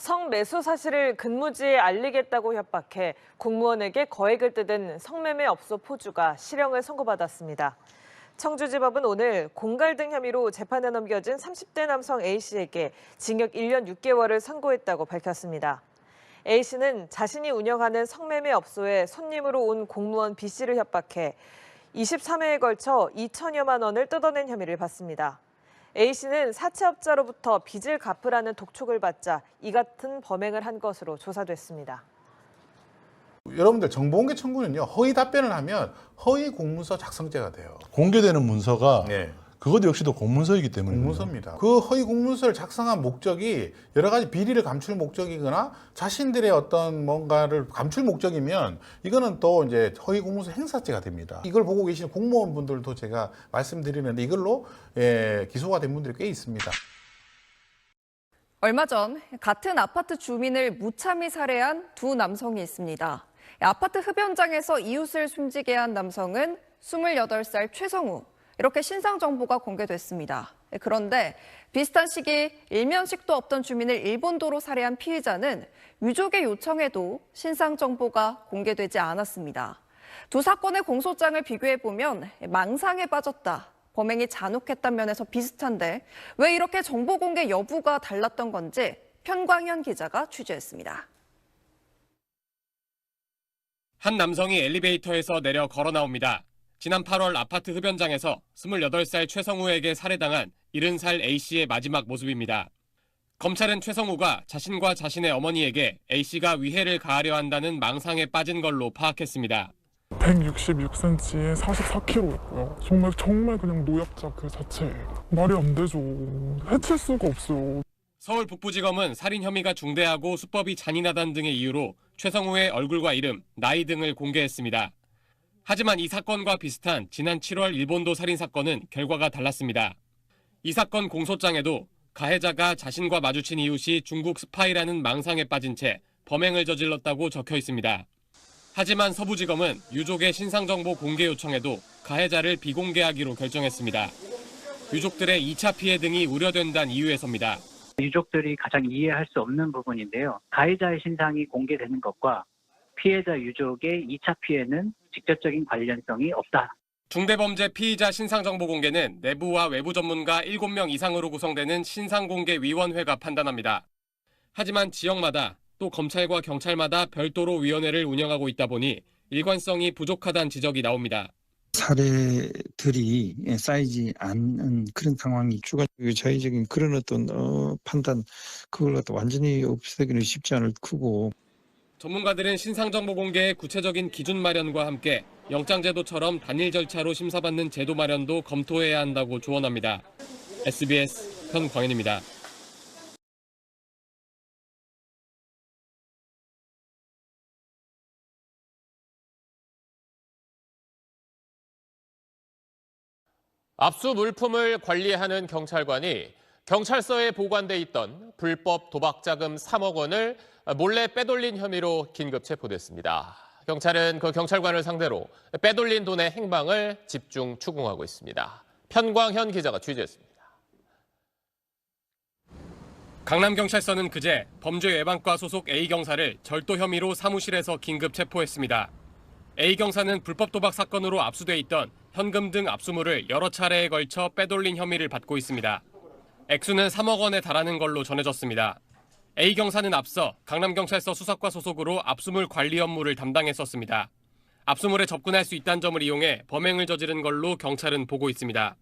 성매수 사실을 근무지에 알리겠다고 협박해 공무원에게 거액을 뜯은 성매매 업소 포주가 실형을 선고받았습니다. 청주지법은 오늘 공갈 등 혐의로 재판에 넘겨진 30대 남성 A씨에게 징역 1년 6개월을 선고했다고 밝혔습니다. A씨는 자신이 운영하는 성매매 업소에 손님으로 온 공무원 B씨를 협박해 23회에 걸쳐 2천여만 원을 뜯어낸 혐의를 받습니다. A씨는 사채업자로부터 빚을 갚으라는 독촉을 받자 이 같은 범행을 한 것으로 조사됐습니다. 여러분들 정보공개 청구는요, 허위 답변을 하면 허위 공문서 작성죄가 돼요. 공개되는 문서가 네. 그것 역시도 공문서이기 때문에 공문서입니다. 그 허위 공문서를 작성한 목적이 여러 가지 비리를 감출 목적이거나 자신들의 어떤 뭔가를 감출 목적이면 이거는 또 이제 허위 공문서 행사죄가 됩니다. 이걸 보고 계시는 공무원분들도 제가 말씀드리는데 이걸로 기소가 된 분들이 꽤 있습니다. 얼마 전 같은 아파트 주민을 무참히 살해한 두 남성이 있습니다. 아파트 흡연장에서 이웃을 숨지게 한 남성은 28살 최성우. 이렇게 신상 정보가 공개됐습니다. 그런데 비슷한 시기 일면식도 없던 주민을 일본도로 살해한 피의자는 유족의 요청에도 신상 정보가 공개되지 않았습니다. 두 사건의 공소장을 비교해보면 망상에 빠졌다, 범행이 잔혹했다는 면에서 비슷한데 왜 이렇게 정보 공개 여부가 달랐던 건지 편광현 기자가 취재했습니다. 한 남성이 엘리베이터에서 내려 걸어 나옵니다. 지난 8월 아파트 흡연장에서 28살 최성우에게 살해당한 70살 A씨의 마지막 모습입니다. 검찰은 최성우가 자신과 자신의 어머니에게 A씨가 위해를 가하려 한다는 망상에 빠진 걸로 파악했습니다. 166cm에 44kg였고요. 정말 그냥 노약자 그 자체예요. 말이 안 되죠. 해칠 수가 없어요. 서울 북부지검은 살인 혐의가 중대하고 수법이 잔인하다는 등의 이유로 최성우의 얼굴과 이름, 나이 등을 공개했습니다. 하지만 이 사건과 비슷한 지난 7월 일본도 살인 사건은 결과가 달랐습니다. 이 사건 공소장에도 가해자가 자신과 마주친 이웃이 중국 스파이라는 망상에 빠진 채 범행을 저질렀다고 적혀 있습니다. 하지만 서부지검은 유족의 신상정보 공개 요청에도 가해자를 비공개하기로 결정했습니다. 유족들의 2차 피해 등이 우려된다는 이유에서입니다. 유족들이 가장 이해할 수 없는 부분인데요. 가해자의 신상이 공개되는 것과 피해자 유족의 2차 피해는 직접적인 관련성이 없다. 중대범죄 피의자 신상정보 공개는 내부와 외부 전문가 7명 이상으로 구성되는 신상공개위원회가 판단합니다. 하지만 지역마다 또 검찰과 경찰마다 별도로 위원회를 운영하고 있다 보니 일관성이 부족하다는 지적이 나옵니다. 사례들이 쌓이지 않는 그런 상황이 자의적인 그런 어떤 판단, 그걸 갖다 완전히 없애기는 쉽지 않을 크고. 전문가들은 신상정보 공개의 구체적인 기준 마련과 함께 영장제도처럼 단일 절차로 심사받는 제도 마련도 검토해야 한다고 조언합니다. SBS 편광현입니다. 압수 물품을 관리하는 경찰관이 경찰서에 보관돼 있던 불법 도박자금 3억 원을 몰래 빼돌린 혐의로 긴급 체포됐습니다. 경찰은 그 경찰관을 상대로 빼돌린 돈의 행방을 집중 추궁하고 있습니다. 편광현 기자가 취재했습니다. 강남경찰서는 그제 범죄예방과 소속 A경사를 절도 혐의로 사무실에서 긴급 체포했습니다. A경사는 불법 도박 사건으로 압수돼 있던 현금 등 압수물을 여러 차례에 걸쳐 빼돌린 혐의를 받고 있습니다. 액수는 3억 원에 달하는 걸로 전해졌습니다. A경사는 앞서 강남경찰서 수사과 소속으로 압수물 관리 업무를 담당했었습니다. 압수물에 접근할 수 있다는 점을 이용해 범행을 저지른 걸로 경찰은 보고 있습니다.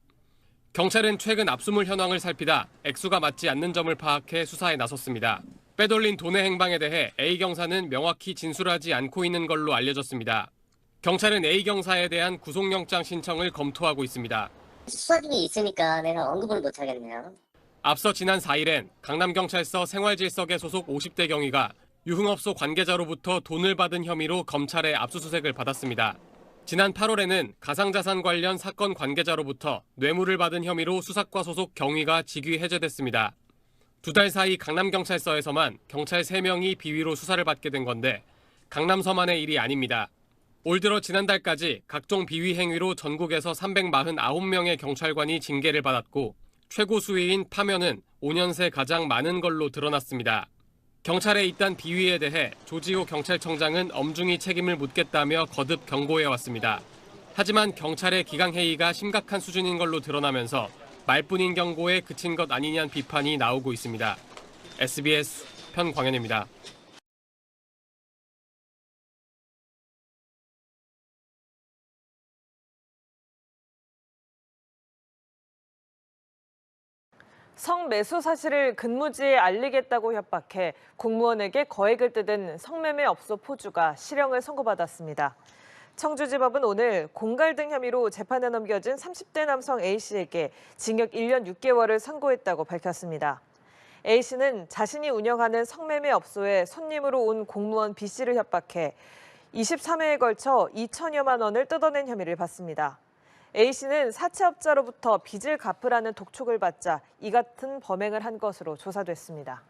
경찰은 최근 압수물 현황을 살피다 액수가 맞지 않는 점을 파악해 수사에 나섰습니다. 빼돌린 돈의 행방에 대해 A경사는 명확히 진술하지 않고 있는 걸로 알려졌습니다. 경찰은 A경사에 대한 구속영장 신청을 검토하고 있습니다. 수사 중에 있으니까 내가 언급을 못하겠네요. 앞서 지난 4일엔 강남경찰서 생활질서계 소속 50대 경위가 유흥업소 관계자로부터 돈을 받은 혐의로 검찰의 압수수색을 받았습니다. 지난 8월에는 가상자산 관련 사건 관계자로부터 뇌물을 받은 혐의로 수사과 소속 경위가 직위 해제됐습니다. 2달 사이 강남경찰서에서만 경찰 3명이 비위로 수사를 받게 된 건데 강남서만의 일이 아닙니다. 올 들어 지난달까지 각종 비위 행위로 전국에서 349명의 경찰관이 징계를 받았고 최고 수위인 파면은 5년 새 가장 많은 걸로 드러났습니다. 경찰에 있던 비위에 대해 조지호 경찰청장은 엄중히 책임을 묻겠다며 거듭 경고해왔습니다. 하지만 경찰의 기강회의가 심각한 수준인 걸로 드러나면서 말뿐인 경고에 그친 것 아니냐는 비판이 나오고 있습니다. SBS 편광현입니다. 성매수 사실을 근무지에 알리겠다고 협박해 공무원에게 거액을 뜯은 성매매 업소 포주가 실형을 선고받았습니다. 청주지법은 오늘 공갈 등 혐의로 재판에 넘겨진 30대 남성 A씨에게 징역 1년 6개월을 선고했다고 밝혔습니다. A씨는 자신이 운영하는 성매매 업소에 손님으로 온 공무원 B씨를 협박해 23회에 걸쳐 2천여만 원을 뜯어낸 혐의를 받습니다. A씨는 사채업자로부터 빚을 갚으라는 독촉을 받자 이 같은 범행을 한 것으로 조사됐습니다.